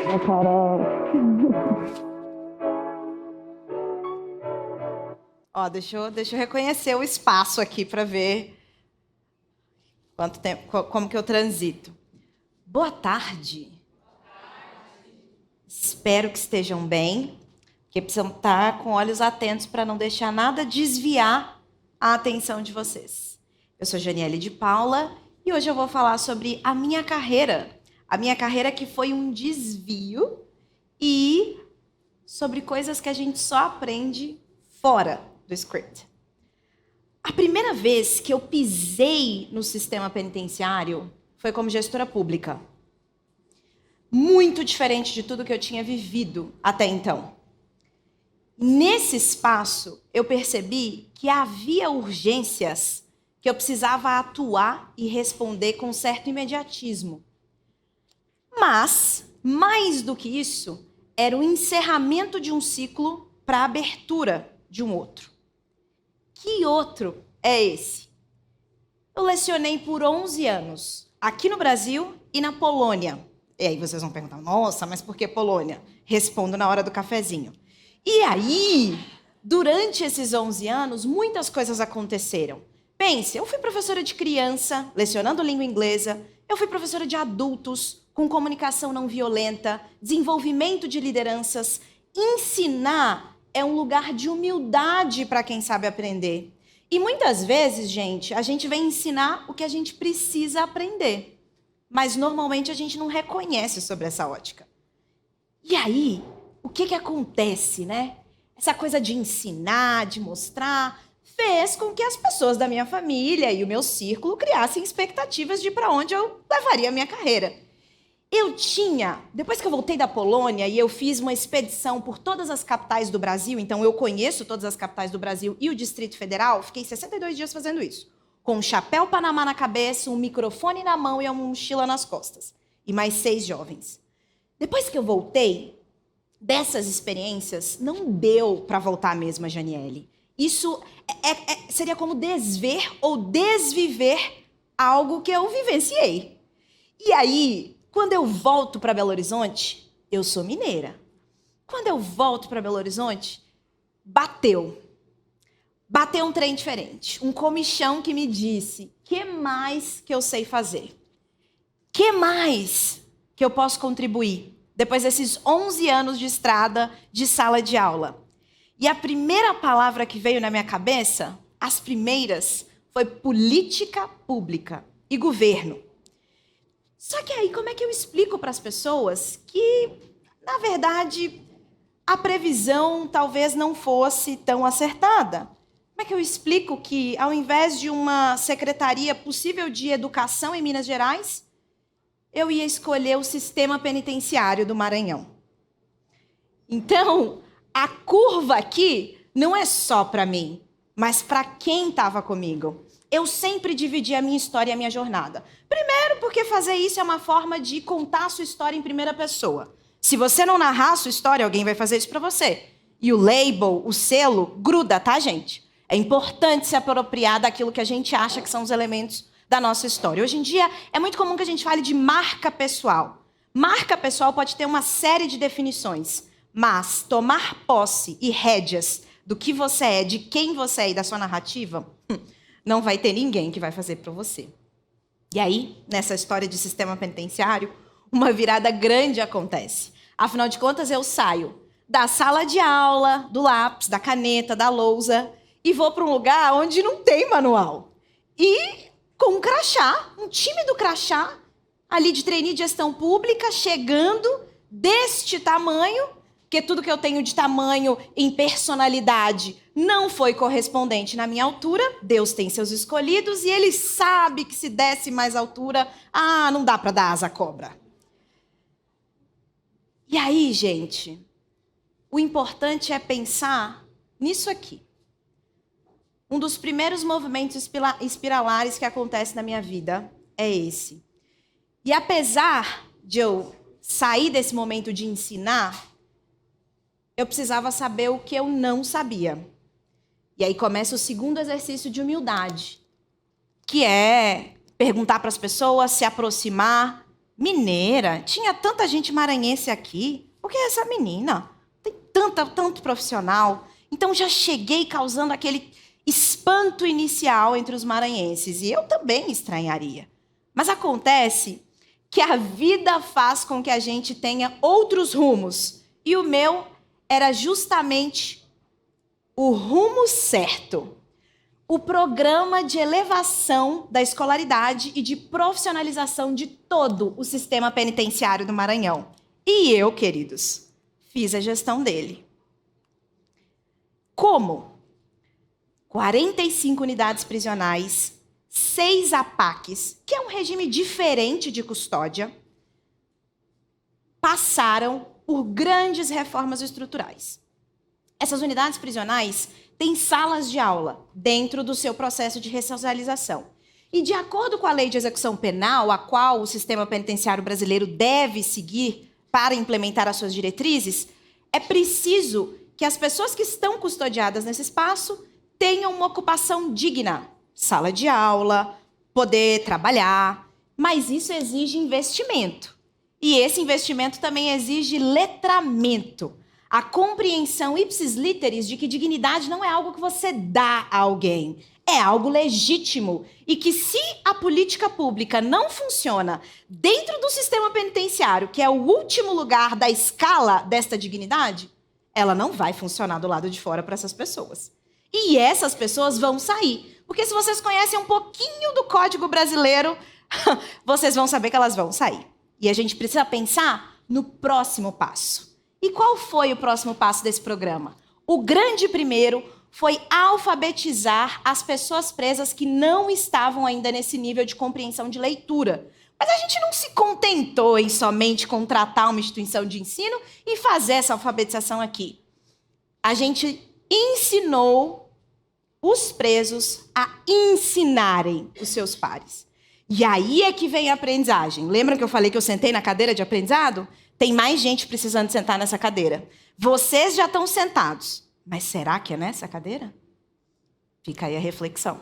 Minha Carol. Ó, deixa eu reconhecer o espaço aqui para ver quanto tempo, como que eu transito. Boa tarde. Espero que estejam bem, porque precisam estar com olhos atentos para não deixar nada desviar a atenção de vocês. Eu sou Janiele de Paula e hoje eu vou falar sobre a minha carreira. A minha carreira que foi um desvio e sobre coisas que a gente só aprende fora do script. A primeira vez que eu pisei no sistema penitenciário foi como gestora pública. Muito diferente de tudo que eu tinha vivido até então. Nesse espaço, eu percebi que havia urgências que eu precisava atuar e responder com certo imediatismo. Mas, mais do que isso, era o encerramento de um ciclo para a abertura de um outro. Que outro é esse? Eu lecionei por 11 anos, aqui no Brasil e na Polônia. E aí vocês vão perguntar, nossa, mas por que Polônia? Respondo na hora do cafezinho. E aí, durante esses 11 anos, muitas coisas aconteceram. Pense, eu fui professora de criança, lecionando língua inglesa, eu fui professora de adultos, com comunicação não violenta, desenvolvimento de lideranças. Ensinar é um lugar de humildade para quem sabe aprender. E muitas vezes, gente, a gente vem ensinar o que a gente precisa aprender. Mas normalmente a gente não reconhece sobre essa ótica. E aí, o que acontece, né? Essa coisa de ensinar, de mostrar, fez com que as pessoas da minha família e o meu círculo criassem expectativas de para onde eu levaria a minha carreira. Depois que eu voltei da Polônia e eu fiz uma expedição por todas as capitais do Brasil, então eu conheço todas as capitais do Brasil e o Distrito Federal, fiquei 62 dias fazendo isso. Com um chapéu Panamá na cabeça, um microfone na mão e uma mochila nas costas. E mais 6 jovens. Depois que eu voltei dessas experiências, não deu para voltar mesmo a Janiele. Isso seria como desver ou desviver algo que eu vivenciei. E aí, quando eu volto para Belo Horizonte, eu sou mineira. Quando eu volto para Belo Horizonte, bateu um trem diferente. Um comichão que me disse, que mais que eu sei fazer? Que mais que eu posso contribuir? Depois desses 11 anos de estrada, de sala de aula. E a primeira palavra que veio na minha cabeça, as primeiras, foi política pública e governo. Só que aí, como é que eu explico para as pessoas que, na verdade, a previsão talvez não fosse tão acertada? Como é que eu explico que, ao invés de uma secretaria possível de educação em Minas Gerais, eu ia escolher o sistema penitenciário do Maranhão? Então, a curva aqui não é só para mim, mas para quem estava comigo. Eu sempre dividi a minha história e a minha jornada. Primeiro, porque fazer isso é uma forma de contar a sua história em primeira pessoa. Se você não narrar a sua história, alguém vai fazer isso para você. E o label, o selo, gruda, tá, gente? É importante se apropriar daquilo que a gente acha que são os elementos da nossa história. Hoje em dia, é muito comum que a gente fale de marca pessoal. Marca pessoal pode ter uma série de definições, mas tomar posse e rédeas do que você é, de quem você é e da sua narrativa, não vai ter ninguém que vai fazer para você. E aí, nessa história de sistema penitenciário, uma virada grande acontece. Afinal de contas, eu saio da sala de aula, do lápis, da caneta, da lousa, e vou para um lugar onde não tem manual. E com um crachá, um tímido crachá, ali de trainee de gestão pública, chegando deste tamanho, porque tudo que eu tenho de tamanho em personalidade não foi correspondente na minha altura. Deus tem seus escolhidos e ele sabe que se desse mais altura, não dá para dar asa à cobra. E aí, gente, o importante é pensar nisso aqui. Um dos primeiros movimentos espiralares que acontece na minha vida é esse. E apesar de eu sair desse momento de ensinar, eu precisava saber o que eu não sabia. E aí começa o segundo exercício de humildade, que é perguntar para as pessoas, se aproximar, mineira, tinha tanta gente maranhense aqui. Por que essa menina? Tem tanto profissional. Então já cheguei causando aquele espanto inicial entre os maranhenses. E eu também estranharia. Mas acontece que a vida faz com que a gente tenha outros rumos. E o meu era justamente o rumo certo. O programa de elevação da escolaridade e de profissionalização de todo o sistema penitenciário do Maranhão. E eu, queridos, fiz a gestão dele. Como? 45 unidades prisionais, 6 APACs, que é um regime diferente de custódia, passaram por grandes reformas estruturais. Essas unidades prisionais têm salas de aula dentro do seu processo de ressocialização. E de acordo com a Lei de Execução Penal, a qual o sistema penitenciário brasileiro deve seguir para implementar as suas diretrizes, é preciso que as pessoas que estão custodiadas nesse espaço tenham uma ocupação digna. Sala de aula, poder trabalhar, mas isso exige investimento. E esse investimento também exige letramento. A compreensão ipsis literis de que dignidade não é algo que você dá a alguém, é algo legítimo. E que se a política pública não funciona dentro do sistema penitenciário, que é o último lugar da escala desta dignidade, ela não vai funcionar do lado de fora para essas pessoas. E essas pessoas vão sair. Porque se vocês conhecem um pouquinho do Código Brasileiro, vocês vão saber que elas vão sair. E a gente precisa pensar no próximo passo. E qual foi o próximo passo desse programa? O grande primeiro foi alfabetizar as pessoas presas que não estavam ainda nesse nível de compreensão de leitura. Mas a gente não se contentou em somente contratar uma instituição de ensino e fazer essa alfabetização aqui. A gente ensinou os presos a ensinarem os seus pares. E aí é que vem a aprendizagem. Lembram que eu falei que eu sentei na cadeira de aprendizado? Tem mais gente precisando sentar nessa cadeira. Vocês já estão sentados. Mas será que é nessa cadeira? Fica aí a reflexão.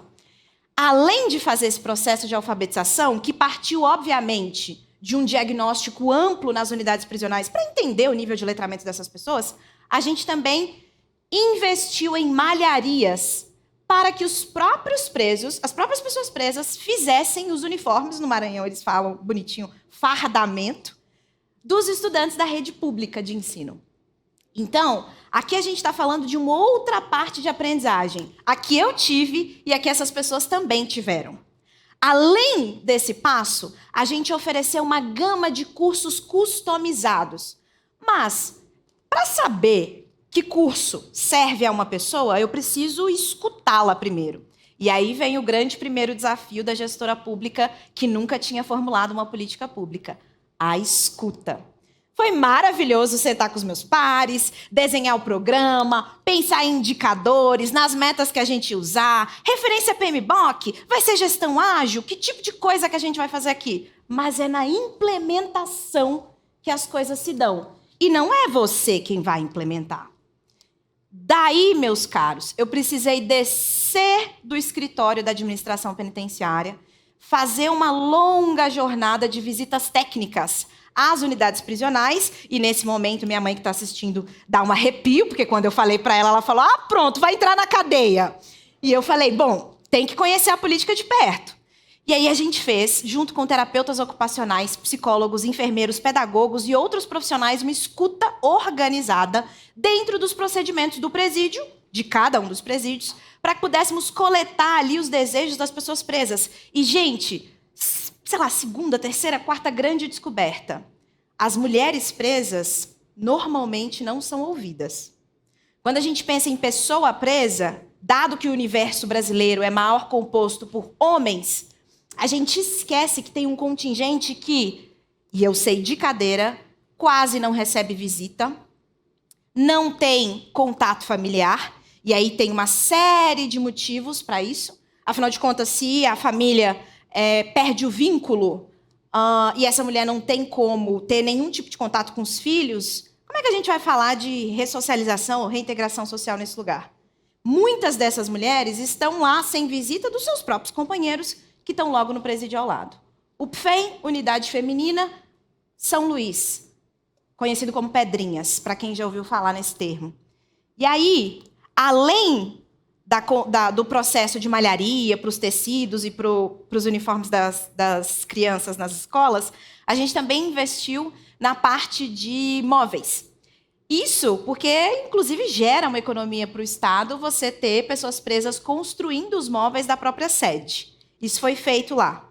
Além de fazer esse processo de alfabetização, que partiu, obviamente, de um diagnóstico amplo nas unidades prisionais para entender o nível de letramento dessas pessoas, a gente também investiu em malharias para que os próprios presos, as próprias pessoas presas, fizessem os uniformes, no Maranhão eles falam bonitinho, fardamento, dos estudantes da rede pública de ensino. Então, aqui a gente está falando de uma outra parte de aprendizagem. Aqui eu tive e aqui essas pessoas também tiveram. Além desse passo, a gente ofereceu uma gama de cursos customizados. Mas, para saber que curso serve a uma pessoa, eu preciso escutá-la primeiro. E aí vem o grande primeiro desafio da gestora pública que nunca tinha formulado uma política pública: a escuta. Foi maravilhoso sentar com os meus pares, desenhar o programa, pensar em indicadores, nas metas que a gente usar, referência PMBOK, vai ser gestão ágil, que tipo de coisa que a gente vai fazer aqui? Mas é na implementação que as coisas se dão. E não é você quem vai implementar. Daí, meus caros, eu precisei descer do escritório da administração penitenciária, fazer uma longa jornada de visitas técnicas às unidades prisionais, e nesse momento minha mãe que está assistindo dá um arrepio, porque quando eu falei para ela, ela falou: ah, pronto, vai entrar na cadeia. E eu falei: bom, tem que conhecer a política de perto. E aí a gente fez, junto com terapeutas ocupacionais, psicólogos, enfermeiros, pedagogos e outros profissionais, uma escuta organizada dentro dos procedimentos do presídio, de cada um dos presídios, para que pudéssemos coletar ali os desejos das pessoas presas. E, gente, sei lá, segunda, terceira, quarta grande descoberta: as mulheres presas normalmente não são ouvidas. Quando a gente pensa em pessoa presa, dado que o universo brasileiro é maior composto por homens, a gente esquece que tem um contingente que, e eu sei de cadeira, quase não recebe visita, não tem contato familiar, e aí tem uma série de motivos para isso. Afinal de contas, se a família perde o vínculo e essa mulher não tem como ter nenhum tipo de contato com os filhos, como é que a gente vai falar de ressocialização ou reintegração social nesse lugar? Muitas dessas mulheres estão lá sem visita dos seus próprios companheiros, que estão logo no presídio ao lado. O PFEM, Unidade Feminina, São Luís, conhecido como Pedrinhas, para quem já ouviu falar nesse termo. E aí, além do processo de malharia para os tecidos e para os uniformes das crianças nas escolas, a gente também investiu na parte de móveis. Isso porque, inclusive, gera uma economia para o Estado você ter pessoas presas construindo os móveis da própria sede. Isso foi feito lá.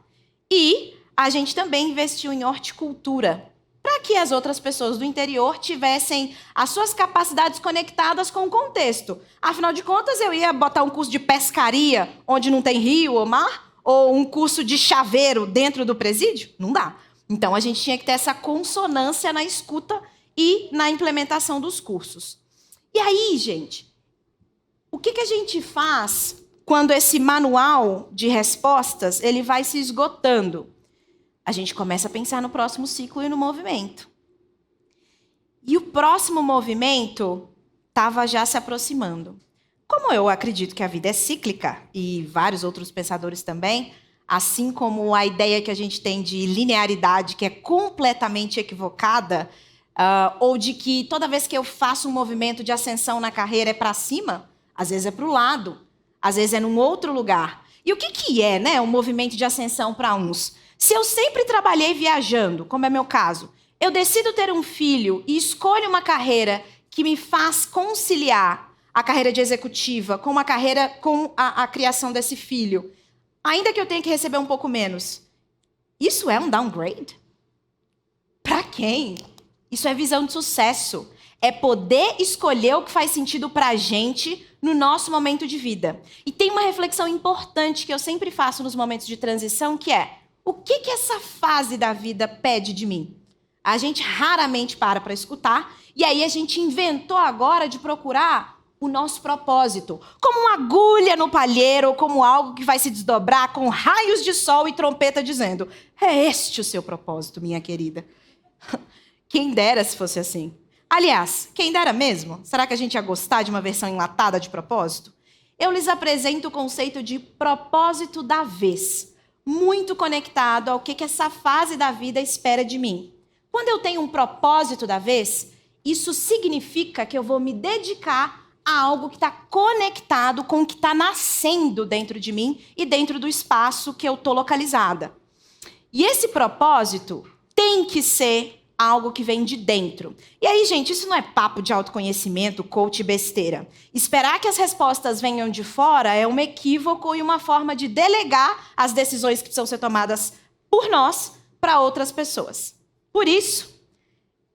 E a gente também investiu em horticultura, para que as outras pessoas do interior tivessem as suas capacidades conectadas com o contexto. Afinal de contas, eu ia botar um curso de pescaria onde não tem rio ou mar? Ou um curso de chaveiro dentro do presídio? Não dá. Então, a gente tinha que ter essa consonância na escuta e na implementação dos cursos. E aí, gente, o que a gente faz quando esse manual de respostas ele vai se esgotando? A gente começa a pensar no próximo ciclo e no movimento. E o próximo movimento estava já se aproximando. Como eu acredito que a vida é cíclica, e vários outros pensadores também, assim como a ideia que a gente tem de linearidade, que é completamente equivocada, ou de que toda vez que eu faço um movimento de ascensão na carreira é para cima, às vezes é para o lado, às vezes é num outro lugar. E o que é, né, um movimento de ascensão para uns? Se eu sempre trabalhei viajando, como é meu caso, eu decido ter um filho e escolho uma carreira que me faz conciliar a carreira de executiva com uma carreira com a criação desse filho, ainda que eu tenha que receber um pouco menos. Isso é um downgrade? Para quem? Isso é visão de sucesso. É poder escolher o que faz sentido para a gente no nosso momento de vida. E tem uma reflexão importante que eu sempre faço nos momentos de transição, que é: o que essa fase da vida pede de mim? A gente raramente para escutar, e aí a gente inventou agora de procurar o nosso propósito, como uma agulha no palheiro, ou como algo que vai se desdobrar com raios de sol e trompeta dizendo: é este o seu propósito, minha querida. Quem dera se fosse assim. Aliás, quem dera mesmo? Será que a gente ia gostar de uma versão enlatada de propósito? Eu lhes apresento o conceito de propósito da vez, muito conectado ao que essa fase da vida espera de mim. Quando eu tenho um propósito da vez, isso significa que eu vou me dedicar a algo que está conectado com o que está nascendo dentro de mim e dentro do espaço que eu estou localizada. E esse propósito tem que ser algo que vem de dentro. E aí, gente, isso não é papo de autoconhecimento, coach besteira. Esperar que as respostas venham de fora é um equívoco e uma forma de delegar as decisões que precisam ser tomadas por nós para outras pessoas. Por isso,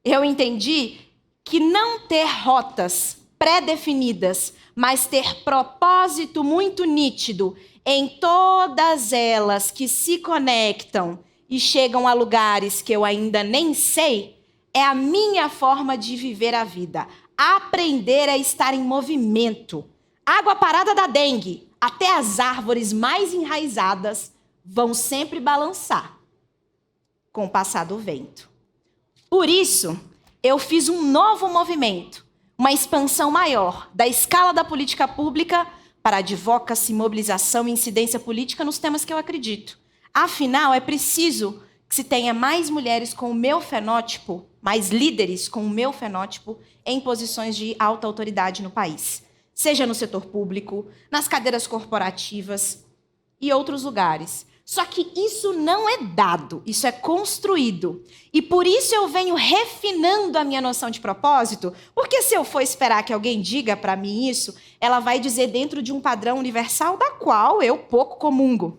eu entendi que não ter rotas pré-definidas, mas ter propósito muito nítido em todas elas que se conectam e chegam a lugares que eu ainda nem sei, é a minha forma de viver a vida. Aprender a estar em movimento. Água parada da dengue, até as árvores mais enraizadas vão sempre balançar com o passar do vento. Por isso, eu fiz um novo movimento, uma expansão maior da escala da política pública para advocacy, mobilização e incidência política nos temas que eu acredito. Afinal, é preciso que se tenha mais mulheres com o meu fenótipo, mais líderes com o meu fenótipo em posições de alta autoridade no país. Seja no setor público, nas cadeiras corporativas e outros lugares. Só que isso não é dado, isso é construído. E por isso eu venho refinando a minha noção de propósito, porque se eu for esperar que alguém diga para mim isso, ela vai dizer dentro de um padrão universal da qual eu pouco comungo.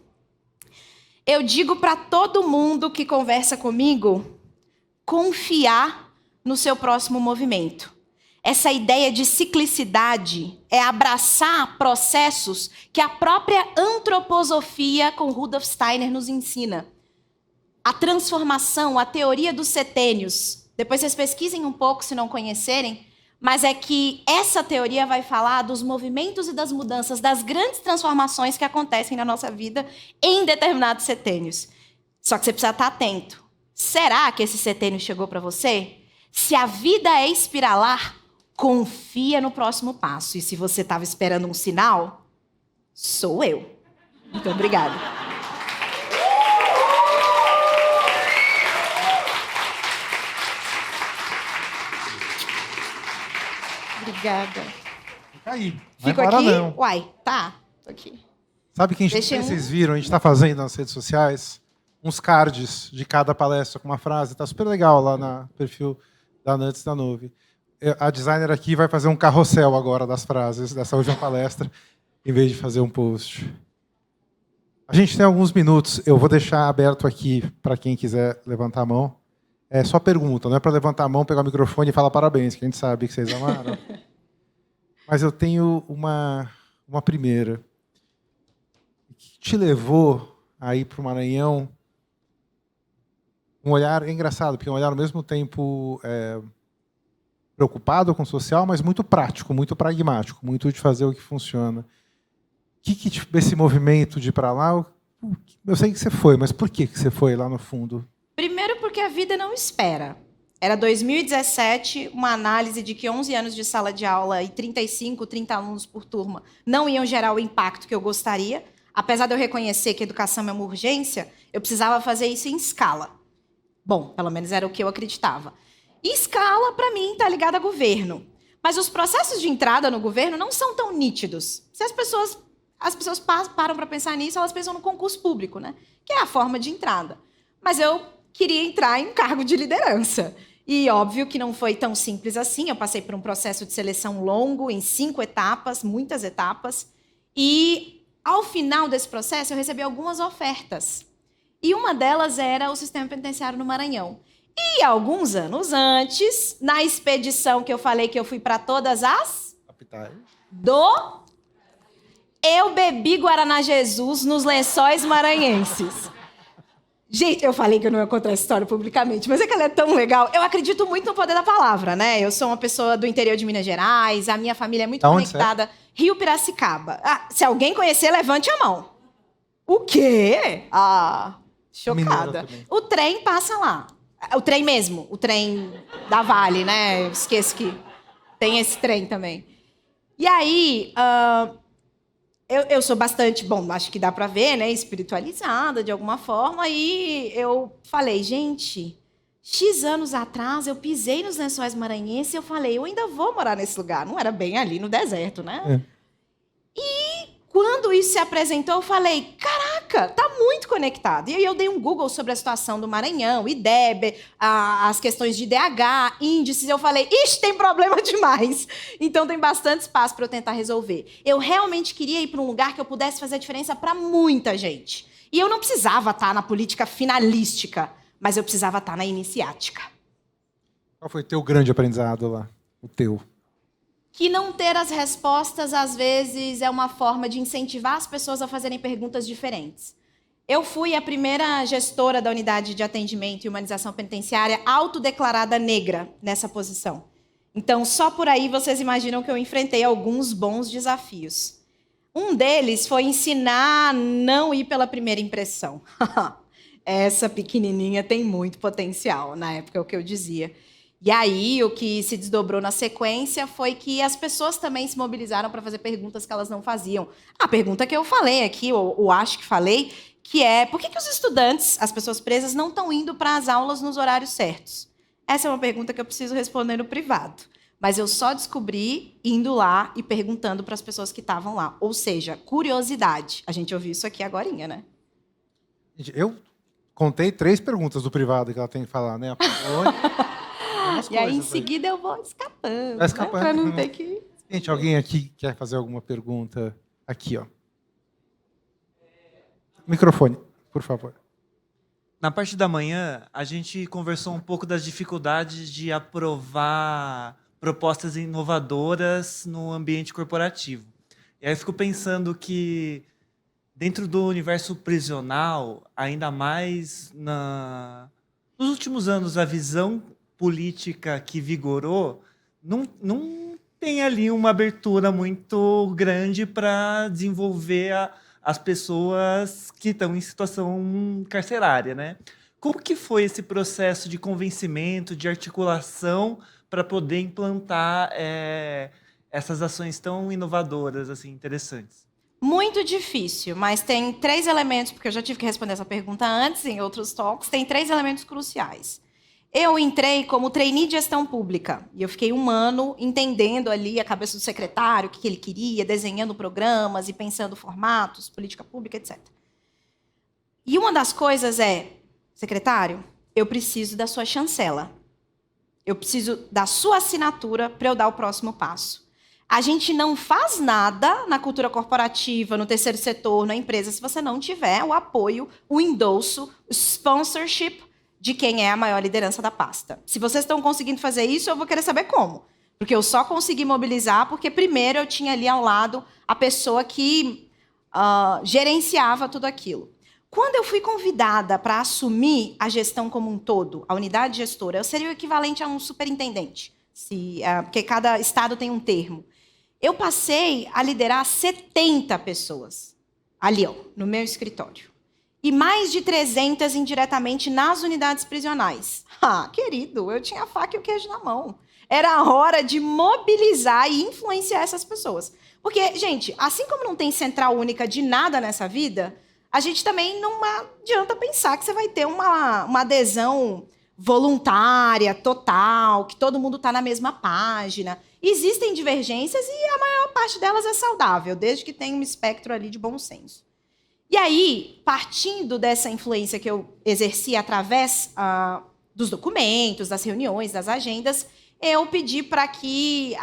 Eu digo para todo mundo que conversa comigo confiar no seu próximo movimento. Essa ideia de ciclicidade é abraçar processos que a própria antroposofia com Rudolf Steiner nos ensina. A transformação, a teoria dos setênios. Depois vocês pesquisem um pouco se não conhecerem, mas é que essa teoria vai falar dos movimentos e das mudanças, das grandes transformações que acontecem na nossa vida em determinados setênios. Só que você precisa estar atento. Será que esse setênio chegou para você? Se a vida é espiralar, confia no próximo passo. E se você estava esperando um sinal, sou eu. Muito obrigada. Obrigada. Fica aí. Não Fico vai embora, aqui? não. Uai, tá. Tô aqui. Sabe que vocês viram? A gente está fazendo nas redes sociais uns cards de cada palestra com uma frase. Está super legal lá no perfil da Nuts da Nuvem. A designer aqui vai fazer um carrossel agora das frases dessa última palestra, em vez de fazer um post. A gente tem alguns minutos. Eu vou deixar aberto aqui para quem quiser levantar a mão. É só pergunta, não é para levantar a mão, pegar o microfone e falar parabéns, que a gente sabe que vocês amaram. Mas eu tenho uma primeira. O que te levou a ir para o Maranhão? Um olhar engraçado, porque é um olhar ao mesmo tempo preocupado com o social, mas muito prático, muito pragmático, muito de fazer o que funciona. O que esse movimento de ir para lá? Eu sei que você foi, mas por que você foi lá no fundo? Primeiro porque a vida não espera. Era 2017, uma análise de que 11 anos de sala de aula e 35, 30 alunos por turma não iam gerar o impacto que eu gostaria. Apesar de eu reconhecer que a educação é uma urgência, eu precisava fazer isso em escala. Bom, pelo menos era o que eu acreditava. E escala, para mim, está ligada a governo. Mas os processos de entrada no governo não são tão nítidos. Se as pessoas param para pensar nisso, elas pensam no concurso público, né? Que é a forma de entrada. Mas eu queria entrar em um cargo de liderança. E óbvio que não foi tão simples assim. Eu passei por um processo de seleção longo, em 5 etapas, muitas etapas. E, ao final desse processo, eu recebi algumas ofertas. E uma delas era o sistema penitenciário no Maranhão. E, alguns anos antes, na expedição que eu falei que eu fui para todas as... capitais. Eu bebi Guaraná Jesus nos Lençóis Maranhenses. Gente, eu falei que eu não ia contar essa história publicamente, mas é que ela é tão legal. Eu acredito muito no poder da palavra, né? Eu sou uma pessoa do interior de Minas Gerais, a minha família é muito conectada. Rio Piracicaba. Ah, se alguém conhecer, levante a mão. O quê? Ah, chocada. O trem passa lá. O trem mesmo, o trem da Vale, né? Eu esqueço que tem esse trem também. E aí... Eu sou bastante, bom, acho que dá para ver, né, espiritualizada de alguma forma, e eu falei, gente, X anos atrás eu pisei nos Lençóis Maranhenses e eu falei, eu ainda vou morar nesse lugar. Não era bem ali no deserto, né? E quando isso se apresentou, eu falei, caraca, tá muito conectado. E aí eu dei um Google sobre a situação do Maranhão, IDEB, as questões de IDH, índices. Eu falei, ixi, tem problema demais. Então tem bastante espaço para eu tentar resolver. Eu realmente queria ir para um lugar que eu pudesse fazer a diferença para muita gente. E eu não precisava estar na política finalística, mas eu precisava estar na iniciática. Qual foi o teu grande aprendizado lá? O teu? Que não ter as respostas, às vezes, é uma forma de incentivar as pessoas a fazerem perguntas diferentes. Eu fui a primeira gestora da unidade de atendimento e humanização penitenciária autodeclarada negra nessa posição. Então, só por aí vocês imaginam que eu enfrentei alguns bons desafios. Um deles foi ensinar a não ir pela primeira impressão. Essa pequenininha tem muito potencial, na época é o que eu dizia. E aí, o que se desdobrou na sequência foi que as pessoas também se mobilizaram para fazer perguntas que elas não faziam. A pergunta que eu falei aqui, ou acho que falei, que é por que os estudantes, as pessoas presas, não estão indo para as aulas nos horários certos? Essa é uma pergunta que eu preciso responder no privado. Mas eu só descobri indo lá e perguntando para as pessoas que estavam lá. Ou seja, curiosidade. A gente ouviu isso aqui agorinha, né? Eu contei 3 perguntas do privado que ela tem que falar, né? E aí, em seguida, eu vou escapando. Vai escapando. Né? Para não ter que... Gente, alguém aqui quer fazer alguma pergunta? Aqui, ó. Microfone, por favor. Na parte da manhã, a gente conversou um pouco das dificuldades de aprovar propostas inovadoras no ambiente corporativo. E aí eu fico pensando que, dentro do universo prisional, ainda mais nos últimos anos, a visão política que vigorou não tem ali uma abertura muito grande para desenvolver as pessoas que estão em situação carcerária, né? Como que foi esse processo de convencimento, de articulação para poder implantar essas ações tão inovadoras, assim, interessantes? Muito difícil, mas tem 3 elementos, porque eu já tive que responder essa pergunta antes, em outros talks, tem 3 elementos cruciais. eu entrei como trainee de gestão pública. E eu fiquei 1 ano entendendo ali a cabeça do secretário, o que ele queria, desenhando programas e pensando formatos, política pública, etc. E uma das coisas é, secretário, eu preciso da sua chancela. Eu preciso da sua assinatura para eu dar o próximo passo. A gente não faz nada na cultura corporativa, no terceiro setor, na empresa, se você não tiver o apoio, o endosso, o sponsorship de quem é a maior liderança da pasta. Se vocês estão conseguindo fazer isso, eu vou querer saber como. Porque eu só consegui mobilizar porque primeiro eu tinha ali ao lado a pessoa que gerenciava tudo aquilo. Quando eu fui convidada para assumir a gestão como um todo, a unidade gestora, eu seria o equivalente a um superintendente, porque cada estado tem um termo. Eu passei a liderar 70 pessoas ali, no meu escritório. E mais de 300 indiretamente nas unidades prisionais. Ah, querido, eu tinha a faca e o queijo na mão. Era a hora de mobilizar e influenciar essas pessoas. Porque, gente, assim como não tem central única de nada nessa vida, a gente também não adianta pensar que você vai ter uma adesão voluntária, total, que todo mundo está na mesma página. Existem divergências e a maior parte delas é saudável, desde que tenha um espectro ali de bom senso. E aí, partindo dessa influência que eu exerci através dos documentos, das reuniões, das agendas, eu pedi para que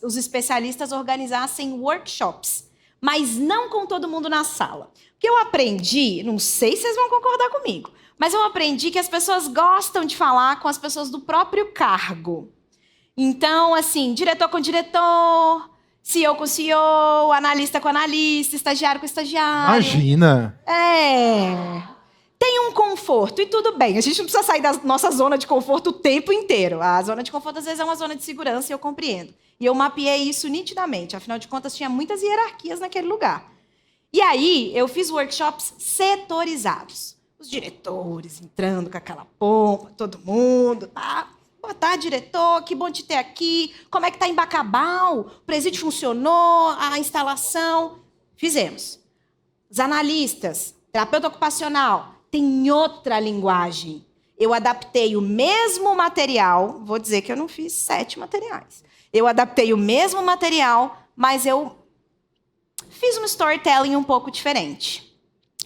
os especialistas organizassem workshops, mas não com todo mundo na sala. Porque eu aprendi, não sei se vocês vão concordar comigo, mas eu aprendi que as pessoas gostam de falar com as pessoas do próprio cargo. Então, assim, diretor com diretor, CEO com CEO, analista com analista, estagiário com estagiário. Imagina! Tem um conforto, e tudo bem. A gente não precisa sair da nossa zona de conforto o tempo inteiro. A zona de conforto, às vezes, é uma zona de segurança, e eu compreendo. E eu mapeei isso nitidamente. Afinal de contas, tinha muitas hierarquias naquele lugar. E aí, eu fiz workshops setorizados. Os diretores entrando com aquela pompa, todo mundo, tá? Boa tarde, diretor, que bom te ter aqui. Como é que está em Bacabal? O presídio funcionou? A instalação? Fizemos. Os analistas, terapeuta ocupacional, tem outra linguagem. Eu adaptei o mesmo material, vou dizer que eu não fiz 7 materiais. Eu adaptei o mesmo material, mas eu fiz um storytelling um pouco diferente.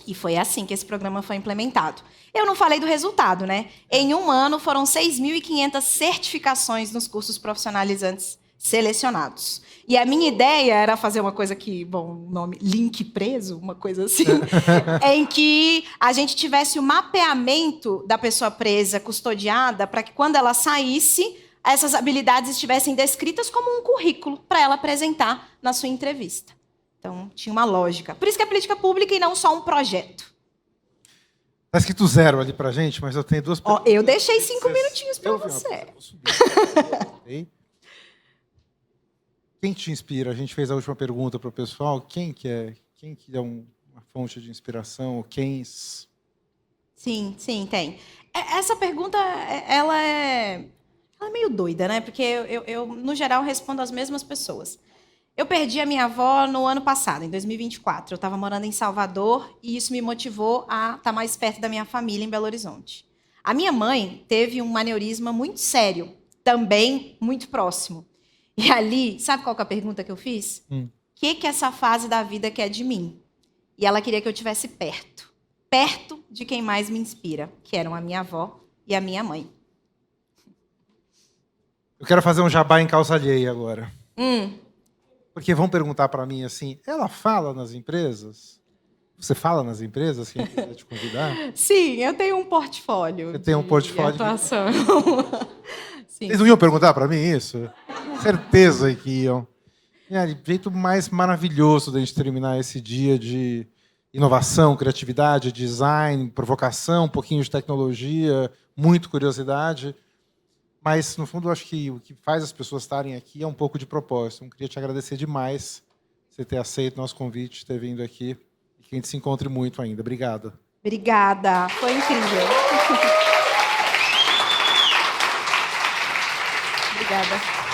E foi assim que esse programa foi implementado. Eu não falei do resultado, né? Em 1 ano, foram 6.500 certificações nos cursos profissionalizantes selecionados. E a minha ideia era fazer uma coisa que, bom, o nome link preso, uma coisa assim, em que a gente tivesse o mapeamento da pessoa presa, custodiada, para que quando ela saísse, essas habilidades estivessem descritas como um currículo para ela apresentar na sua entrevista. Então, tinha uma lógica. Por isso que é política pública e não só um projeto. Está escrito 0 ali para a gente, mas eu tenho 2 perguntas. Eu deixei 5 minutinhos para você. Vou subir. Quem te inspira? A gente fez a última pergunta para o pessoal. Quem que é uma fonte de inspiração? Quem? Sim, tem. Essa pergunta, ela é meio doida, né? Porque eu, no geral, respondo às mesmas pessoas. Eu perdi a minha avó no ano passado, em 2024. Eu estava morando em Salvador e isso me motivou a estar mais perto da minha família em Belo Horizonte. A minha mãe teve um aneurisma muito sério, também muito próximo. E ali, sabe qual que é a pergunta que eu fiz? O que essa fase da vida quer de mim? E ela queria que eu estivesse perto de quem mais me inspira, que eram a minha avó e a minha mãe. Eu quero fazer um jabá em calça alheia agora. Porque vão perguntar para mim assim, ela fala nas empresas? Você fala nas empresas que quiser te convidar? Sim, eu tenho um portfólio. Você tem um portfólio de atuação. Sim. Vocês não iam perguntar para mim isso? Certeza que iam. Jeito mais maravilhoso da gente terminar esse dia de inovação, criatividade, design, provocação, um pouquinho de tecnologia, muito curiosidade. Mas, no fundo, eu acho que o que faz as pessoas estarem aqui é um pouco de propósito. Eu queria te agradecer demais você ter aceito o nosso convite, ter vindo aqui. E que a gente se encontre muito ainda. Obrigado. Obrigada. Foi incrível. Obrigada.